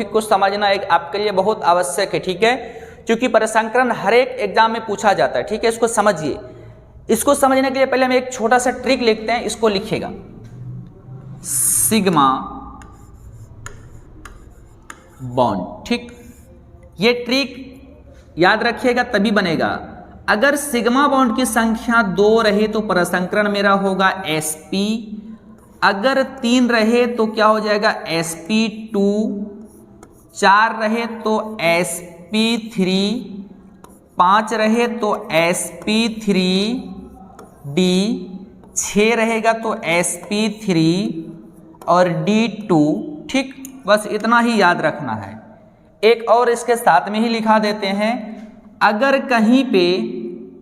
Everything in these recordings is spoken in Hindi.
को समझना एक आपके लिए बहुत आवश्यक है, ठीक है, क्योंकि परिसंकरण हर एक एग्जाम में पूछा जाता है, ठीक है। इसको समझिए। इसको समझने के लिए पहले हम एक छोटा सा ट्रिक लिखते हैं, इसको लिखिएगा सिग्मा बॉन्ड, ठीक। ये ट्रिक याद रखिएगा तभी बनेगा। अगर सिग्मा बॉन्ड की संख्या 2 रहे तो परिसंकरण मेरा होगा sp, अगर 3 रहे तो क्या हो जाएगा sp2, 4 रहे तो sp3, 5 रहे तो sp3d, 6 रहेगा तो sp3 और d2, ठीक। बस इतना ही याद रखना है। एक और इसके साथ में ही लिखा देते हैं, अगर कहीं पे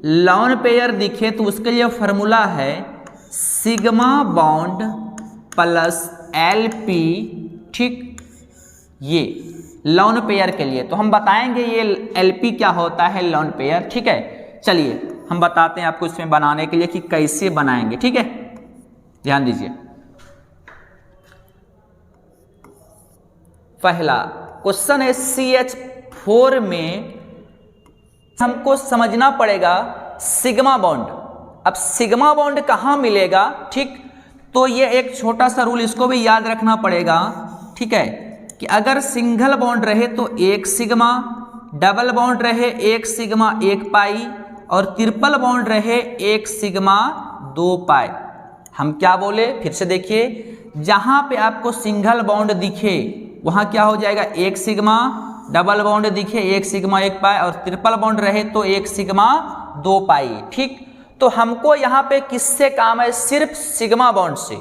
लॉन पेयर दिखे तो उसके लिए फॉर्मूला है सिग्मा बॉन्ड प्लस एलपी, ठीक। ये लॉन पेयर के लिए तो हम बताएंगे ये एलपी क्या होता है, लॉन पेयर, ठीक है। चलिए हम बताते हैं आपको इसमें बनाने के लिए कि कैसे बनाएंगे, ठीक है। ध्यान दीजिए। पहला क्वेश्चन है CH4 में हमको समझना पड़ेगा सिग्मा बॉन्ड। अब सिग्मा बॉन्ड कहां मिलेगा, ठीक। तो ये एक छोटा सा रूल इसको भी याद रखना पड़ेगा, ठीक है, कि अगर सिंगल बॉन्ड रहे तो 1 सिग्मा, डबल बॉन्ड रहे 1 सिग्मा 1 पाई और ट्रिपल बॉन्ड रहे 1 सिग्मा 2 पाई। हम क्या बोले फिर से देखिए, जहां पे आपको सिंगल बॉन्ड दिखे वहां क्या हो जाएगा 1 सिग्मा, डबल बॉन्ड दिखे 1 सिग्मा 1 पाई और ट्रिपल बॉन्ड रहे तो 1 सिग्मा 2 पाई, ठीक। तो हमको यहाँ पे किससे काम है, सिर्फ सिग्मा बॉन्ड से,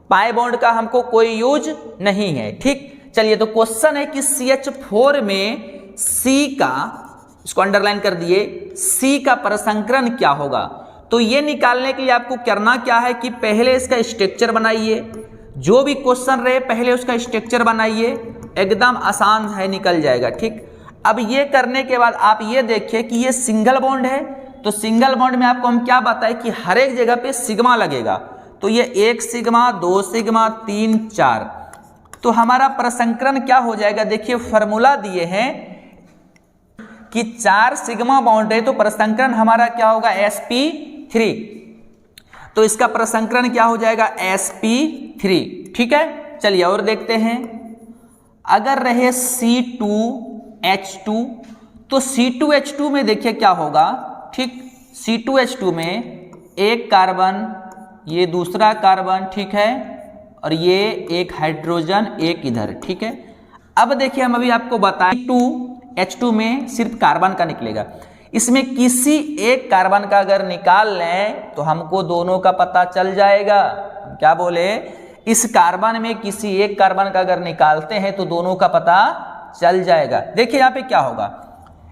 पाई बॉन्ड का हमको कोई यूज नहीं है, ठीक। चलिए तो क्वेश्चन है कि CH4 में C का, इसको अंडरलाइन कर दिए, C का परिसंकरण क्या होगा। तो ये निकालने के लिए आपको करना क्या है कि पहले इसका स्ट्रक्चर बनाइए, जो भी क्वेश्चन रहे पहले उसका स्ट्रक्चर बनाइए, एकदम आसान है, निकल जाएगा, ठीक। अब ये करने के बाद आप ये देखिए कि ये सिंगल बॉन्ड है, तो सिंगल बॉन्ड में आपको हम क्या बताएं कि हर एक जगह पे सिग्मा लगेगा। तो ये 1 सिग्मा, 2 सिग्मा, 3, 4, तो हमारा परिसंकरण क्या हो जाएगा, देखिए फॉर्मूला दिए हैं कि 4 सिग्मा बॉन्ड है तो परिसंकरण हमारा क्या होगा sp3, तो इसका परिसंकरण क्या हो जाएगा sp3, ठीक है। चलिए और देखते हैं, अगर रहे C2H2 तो C2H2 में देखिए क्या होगा, ठीक। C2H2 में एक कार्बन, ये दूसरा कार्बन, ठीक है, और ये एक हाइड्रोजन एक इधर, ठीक है। अब देखिए हम अभी आपको बताएं C2H2 में सिर्फ कार्बन का निकलेगा, इसमें किसी एक कार्बन का अगर निकाल लें तो हमको दोनों का पता चल जाएगा। हम क्या बोले, इस कार्बन में किसी एक कार्बन का अगर निकालते हैं तो दोनों का पता चल जाएगा। देखिए यहाँ पे क्या होगा,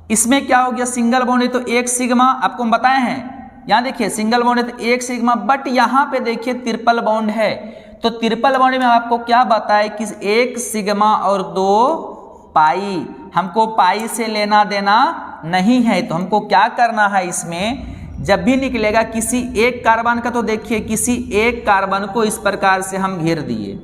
इसमें क्या हो गया, सिंगल बॉन्ड है तो 1 सिग्मा, आपको हम बताए हैं, यहाँ देखिए सिंगल बॉन्ड है तो 1 सिग्मा, बट यहाँ पे देखिए ट्रिपल बॉन्ड है, तो ट्रिपल बॉन्ड में आपको क्या बताए कि 1 सिग्मा और 2 पाई, हमको पाई से लेना देना नहीं है। तो हमको क्या करना है, इसमें जब भी निकलेगा किसी एक कार्बन का, तो देखिए किसी एक कार्बन को इस प्रकार से हम घेर दिए।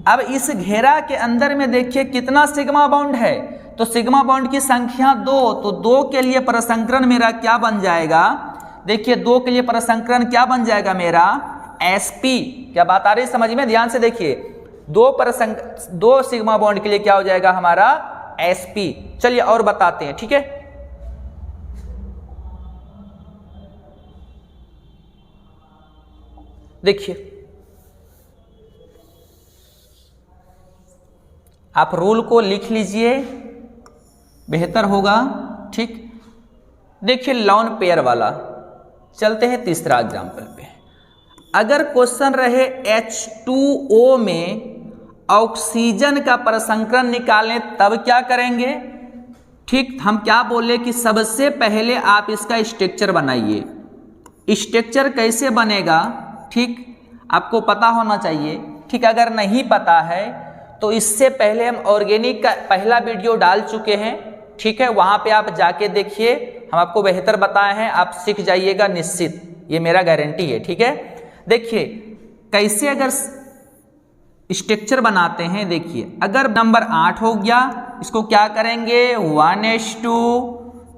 अब इस घेरा के अंदर में देखिए कितना सिग्मा बॉन्ड है, तो सिग्मा बॉन्ड की संख्या 2, तो 2 के लिए परिसंकरण मेरा क्या बन जाएगा, देखिए 2 के लिए परिसंकरण क्या बन जाएगा मेरा sp। क्या बात आ रही है समझ में, ध्यान से देखिए, 2 सिग्मा बॉन्ड के लिए क्या हो जाएगा हमारा sp। चलिए और बताते हैं, ठीक है। देखिए आप रूल को लिख लीजिए, बेहतर होगा, ठीक। देखिए लॉन पेयर वाला, चलते हैं तीसरा एग्जाम्पल पे। अगर क्वेश्चन रहे H2O में ऑक्सीजन का परिसंकरण निकालें तब क्या करेंगे, ठीक। हम क्या बोले कि सबसे पहले आप इसका स्ट्रक्चर बनाइए। स्ट्रक्चर कैसे बनेगा, ठीक, आपको पता होना चाहिए, ठीक। अगर नहीं पता है तो इससे पहले हम ऑर्गेनिक का पहला वीडियो डाल चुके हैं, ठीक है, वहां पे आप जाके देखिए, हम आपको बेहतर बताए हैं, आप सीख जाइएगा निश्चित, ये मेरा गारंटी है, ठीक है। देखिए कैसे, अगर स्ट्रक्चर बनाते हैं। देखिए अगर नंबर 8 हो गया, इसको क्या करेंगे 1s2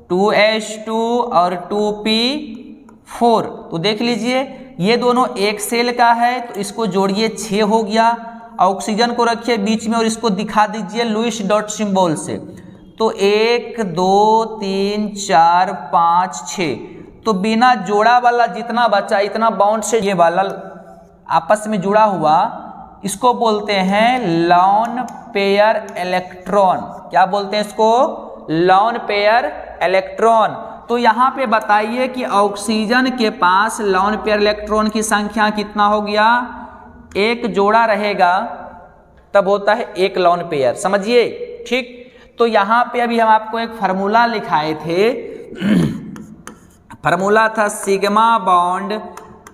2s2 और 2p4। तो देख लीजिए ये दोनों एक सेल का है, तो इसको जोड़िए 6 हो गया। ऑक्सीजन को रखिए बीच में और इसको दिखा दीजिए लुईस डॉट सिंबल से। तो 1 2 3 4 5 6। तो बिना जोड़ा वाला जितना बचा इतना बॉन्ड से ये वाला आपस में जुड़ा हुआ, इसको बोलते हैं लॉन पेयर इलेक्ट्रॉन। क्या बोलते हैं इसको? Lone pair electron. तो यहाँ पे बताइए कि ऑक्सीजन के पास लॉन पेयर इलेक्ट्रॉन की संख्या कितना हो गया? एक जोड़ा रहेगा तब होता है एक लॉन पेयर, समझिए। ठीक, तो यहाँ पे अभी हम आपको एक फार्मूला लिखाए थे। फार्मूला था sigma bond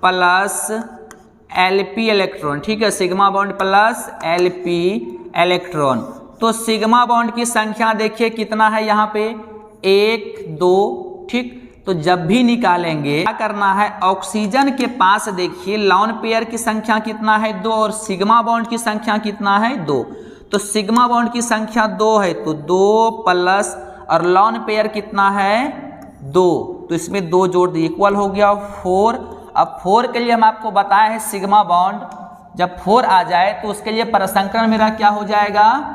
plus LP electron. ठीक है, sigma bond plus LP electron. तो सिग्मा बॉन्ड की संख्या देखिए कितना है यहाँ पे 1 2। ठीक, तो जब भी निकालेंगे क्या करना है, ऑक्सीजन के पास देखिए लॉन पेयर की संख्या कितना है 2 और सिग्मा बॉन्ड की संख्या कितना है 2। तो सिग्मा बॉन्ड की संख्या 2 है तो 2 प्लस और लॉन पेयर कितना है 2, तो इसमें 2 जोड़ दिए इक्वल हो गया 4। अब 4 के लिए हम आपको बताए हैं सिग्मा बॉन्ड जब 4 आ जाए तो उसके लिए परसंकरण मेरा क्या हो जाएगा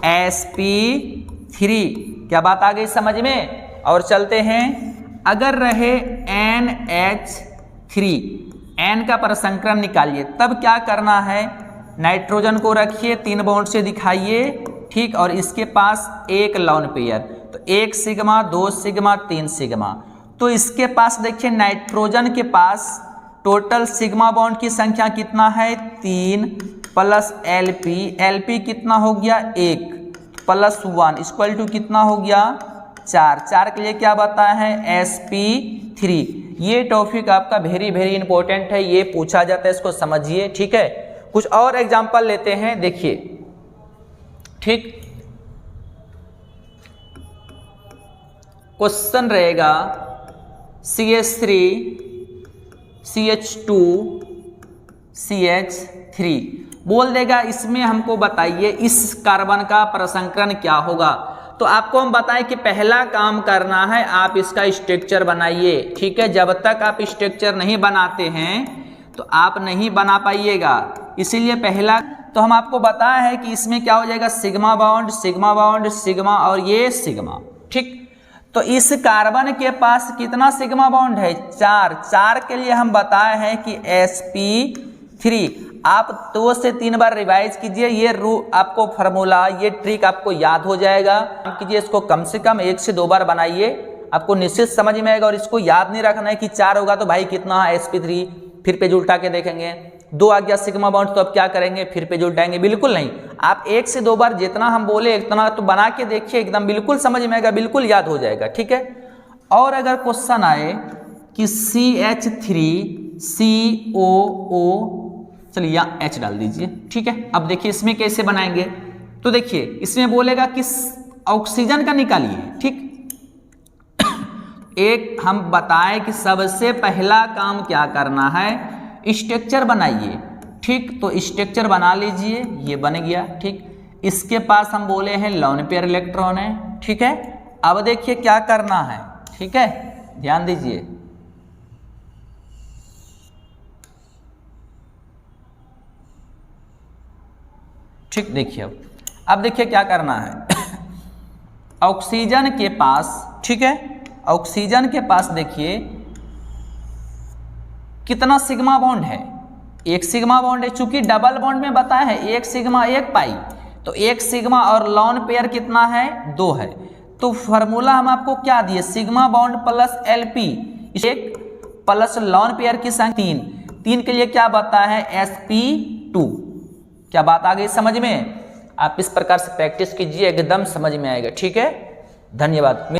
sp3। क्या बात आ गई समझ में? और चलते हैं, अगर रहे NH3, N का परसंकरण निकालिए, तब क्या करना है, नाइट्रोजन को रखिए 3 बॉन्ड से दिखाइए। ठीक, और इसके पास एक लॉन पेयर, तो 1 सिग्मा 2 सिग्मा 3 सिग्मा। तो इसके पास देखिए नाइट्रोजन के पास टोटल सिग्मा बॉन्ड की संख्या कितना है 3 प्लस एलपी कितना हो गया 1 प्लस 1 इक्वल टू कितना हो गया 4 के लिए क्या बताया है sp3। ये टॉपिक आपका वेरी इंपॉर्टेंट है, ये पूछा जाता है, इसको समझिए। ठीक है, कुछ और एग्जांपल लेते हैं, देखिए। ठीक, क्वेश्चन रहेगा CH3 CH2 CH3 बोल देगा, इसमें हमको बताइए इस कार्बन का प्रसंकरण क्या होगा। तो आपको हम बताएं कि पहला काम करना है आप इसका स्ट्रक्चर बनाइए। ठीक है, जब तक आप स्ट्रक्चर नहीं बनाते हैं तो आप नहीं बना पाइएगा, इसीलिए पहला तो हम आपको बताया है कि इसमें क्या हो जाएगा सिग्मा बॉन्ड सिग्मा और ये सिग्मा। ठीक, तो इस कार्बन के पास कितना सिग्मा बॉन्ड है 4 के लिए हम बताए हैं कि sp3। आप 2 से 3 बार रिवाइज कीजिए, ये आपको फार्मूला ये ट्रिक आपको याद हो जाएगा। कीजिए इसको कम से कम 1 से 2 बार बनाइए, आपको निश्चित समझ में आएगा। और इसको याद नहीं रखना है कि 4 होगा तो भाई कितना है sp3, फिर पेज उल्टा के देखेंगे। 2 आ गया सिग्मा बॉन्ड तो अब क्या करेंगे, फिर पेज उल्टाएंगे, बिल्कुल नहीं। आप 1 से 2 बार जितना हम बोले इतना तो बना के देखिए, एकदम बिल्कुल समझ में आएगा, बिल्कुल याद हो जाएगा। ठीक है, और अगर क्वेश्चन आए कि CH3COO, चलिए यहाँ H डाल दीजिए। ठीक है, अब देखिए इसमें कैसे बनाएंगे। तो देखिए इसमें बोलेगा कि ऑक्सीजन का निकालिए। ठीक, एक हम बताएं कि सबसे पहला काम क्या करना है, स्ट्रक्चर बनाइए। ठीक, तो स्ट्रक्चर बना लीजिए, ये बन गया। ठीक, इसके पास हम बोले हैं लॉन पेयर इलेक्ट्रॉन है। ठीक है, अब देखिए क्या करना है। ठीक है, ध्यान दीजिए, ठीक, देखिए अब देखिए क्या करना है। ऑक्सीजन के पास, ठीक है, ऑक्सीजन के पास देखिए कितना सिग्मा बॉन्ड है, 1 सिग्मा बॉन्ड है। चूंकि डबल बॉन्ड में बताया है 1 सिग्मा 1 पाई, तो 1 सिग्मा और लॉन पेयर कितना है 2 है। तो फार्मूला हम आपको क्या दिए, sigma bond plus LP 1 plus lone pair की संख्या 3 के लिए क्या बताया है sp2। क्या बात आ गई समझ में? आप इस प्रकार से प्रैक्टिस कीजिए, एकदम समझ में आएगा। ठीक है, धन्यवाद।